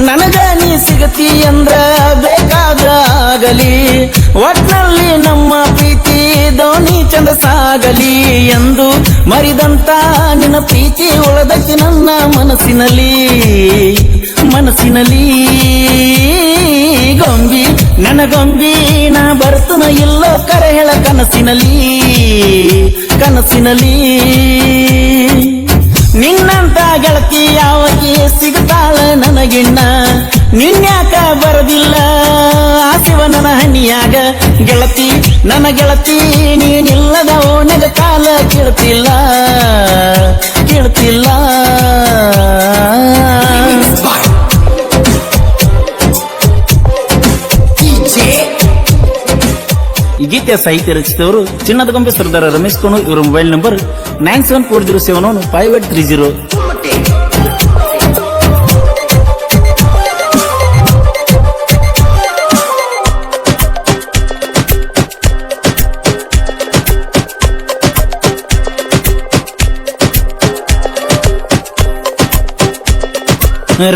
ನನಗ ನೀ ಸಿಗತಿ ಅಂದ್ರ ಬೇಕಾದ್ರ ಆಗಲಿ ಒಟ್ನಲ್ಲಿ ನಮ್ಮ ಪ್ರೀತಿ ದೋಣಿ ಚಂದ ಸಾಗಲಿ ಎಂದು ಮರಿದಂತ ನಿನ್ನ ಪ್ರೀತಿ ಉಳದಕ್ಕೆ ನನ್ನ ಮನಸ್ಸಿನಲ್ಲಿ ಗೊಂಬಿ ನನ್ನ ಗೊಂಬಿ ನಾ ಬರ್ತನ ಇಲ್ಲೋ ಕರೆ ಹೇಳ ಕನಸಿನಲ್ಲಿ ನಿನ್ನಂತ ಗೆಳತಿ ಯಾವಕ್ಕೆ ಸಿಗುತ್ತಾಳ ನನಗಿನ್ನ ನಿನ್ಯಾಕ ಬರದಿಲ್ಲ ಆ ಶಿವನ ಹನಿಯಾಗ ಗೆಳತಿ ನನ್ನ ಗೆಳತಿ ನೀನಿಲ್ಲದ ಓನಗ ಕಾಲ ಕೇಳ್ತಿಲ್ಲ ಈ ಗೀತೆಯ ಸಾಹಿತ್ಯ ರಚಿಸಿದವರು ಚಿನ್ನದ ಗೊಂಬೆ ಸರ್ದಾರ ರಮೇಶ್ ಕೋನು. ಇವರ ಮೊಬೈಲ್ ನಂಬರ್ 9740715830.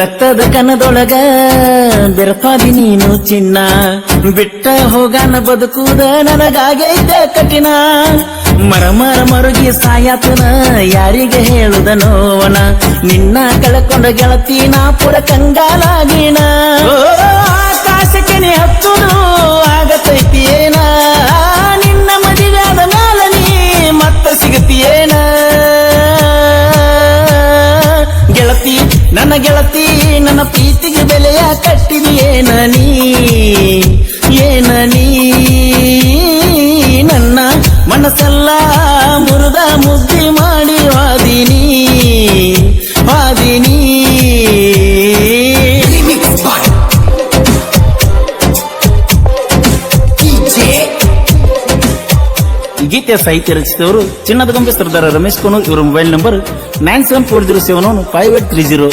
ರಕ್ತದ ಕನದೊಳಗ ಬೆರಪಾದಿ ನೀನು ಚಿನ್ನ ಬಿಟ್ಟ ಹೋಗಾನ ಬದುಕುದ ನನಗಾಗೈತೆ ಕಠಿಣ ಮರುಗಿ ಸಾಯತನ ಯಾರಿಗೆ ಹೇಳುದ ನೋವನ ನಿನ್ನ ಕಳ್ಕೊಂಡ ಗೆಳತಿ ನಾ ಪುರ ಕಂಗಾಲಾಗಿನ ಆಕಾಶಕ್ಕೆ ನೀ ಹತ್ತುದು ಆಗತೈತಿಯೇನ ನಿನ್ನ ಮದುವೆಯಾದ ಮ್ಯಾಲ ನೀ ಮತ್ತ ಸಿಗತಿಯೇನ ಗೆಳತಿ ನನ್ನ ಗೆಳತಿ ನನ್ನ ಪ್ರೀತಿಗೆ ಬೆಲೆಯ ಕಟ್ಟಿದೆಯೇನ ನೀ ನನ್ನ ಮನಸ್ಸೆಲ್ಲ ಮುರಿದ ಮುದ್ದಿ ಮಾಡಿ ವಾದಿನಿ ಗೀತೆಯ ಸಾಹಿತ್ಯ ರಚಿಸಿದವರು ಚಿನ್ನದ ಗೊಂಬೆ ಸರ್ದಾರ ರಮೇಶ್ ಕೋನು. ಇವರ ಮೊಬೈಲ್ ನಂಬರ್ 9740715830.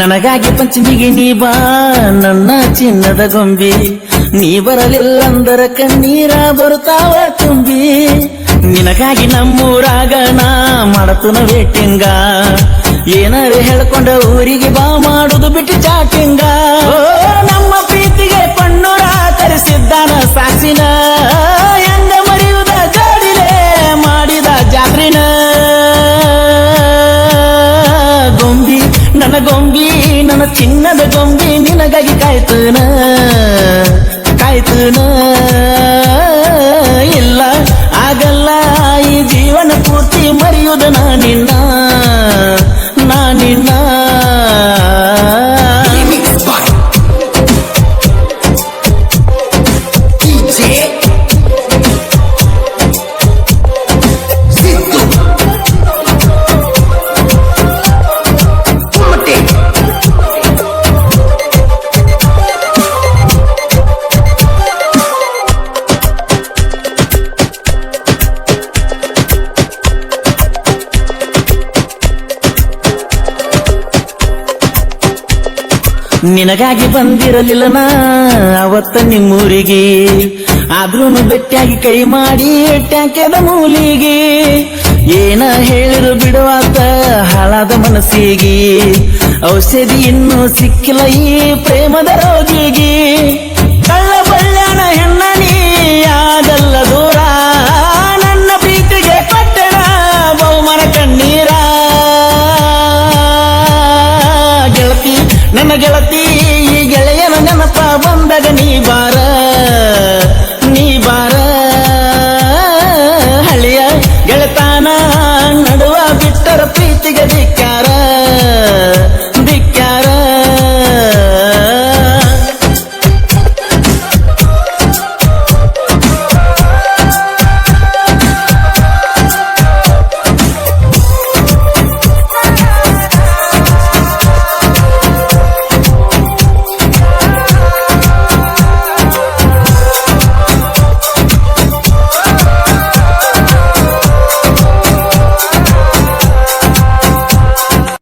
ನನಗಾಗಿ ಪಂಚಮಿಗೆ ನೀ ಬಾ ನನ್ನ ಚಿನ್ನದ ಗೊಂಬಿ ನೀ ಬರಲಿಲ್ಲಂದರ ಕಣ್ಣೀರ ಬರುತ್ತಾವ ತುಂಬಿ ನಿನಗಾಗಿ ನಮ್ಮೂರಾಗ ನಾ ಮಾಡತುನ ವೇಟಿಂಗ ಏನಾರು ಹೇಳ್ಕೊಂಡ ಊರಿಗೆ ಬಾ ಮಾಡುದು ಬಿಟ್ಟು ಚಾಟಿಂಗ ನಮ್ಮ ಪ್ರೀತಿಗೆ ಪಣ್ಣೂರ ತರಿಸಿದ್ದಾನ ಸಾಕ್ಷಿನ ಹೆಂಗ ಮರೆಯುವುದ ಜೋಡಿಲೆ ಮಾಡಿದ ಜಾತ್ರಿನ ಗೊಂಬಿ ನನ್ನ ಚಿನ್ನದ ಗೊಂಬಿ ನಿನಗಾಗಿ ಕಾಯ್ತನ ಇಲ್ಲ ಆಗಲ್ಲ ಈ ಜೀವನ ಪೂರ್ತಿ ಮರೆಯುವುದು ನಾನಿನ್ನ ನಿನಗಾಗಿ ಬಂದಿರಲಿಲ್ಲ ನಾ ಅವತ್ತ ನಿಮ್ಮೂರಿಗೆ ಆದ್ರೂ ಬೆಟ್ಟಿಯಾಗಿ ಕೈ ಮಾಡಿ ಟ್ಯಾಂಕೆದ ಮೂಲಿಗೆ ಏನ ಹೇಳಿರು ಬಿಡುವಾತ ಹಾಳಾದ ಮನಸ್ಸಿಗೆ ಔಷಧಿ ಇನ್ನೂ ಸಿಕ್ಕಿಲ್ಲ ಈ ಪ್ರೇಮದ ರೋಗಿಗೆ ಕಳ್ಳ ಬಳ್ಳ್ಯಾನ ಹೆಣ್ಣ ನೀ ಆಗಲ್ಲ ದೂರ ನನ್ನ ಪ್ರೀತಿಗೆ ಕೊಟ್ಟೆನ ಬಹುಮಾನ ಕಣ್ಣೀರ ಗೆಳತಿ ನನ್ನ ಗೆಳತಿ ಈ ಗೆಳೆಯನ ನೆನಪ ಬಂದಾಗ ನೀ ಬಾರ ಹಳೆಯ ಗೆಳತಾನ ನಡುವ ಬಿಟ್ಟರ ಪ್ರೀತಿಗೆ ದಿಕ್ಕ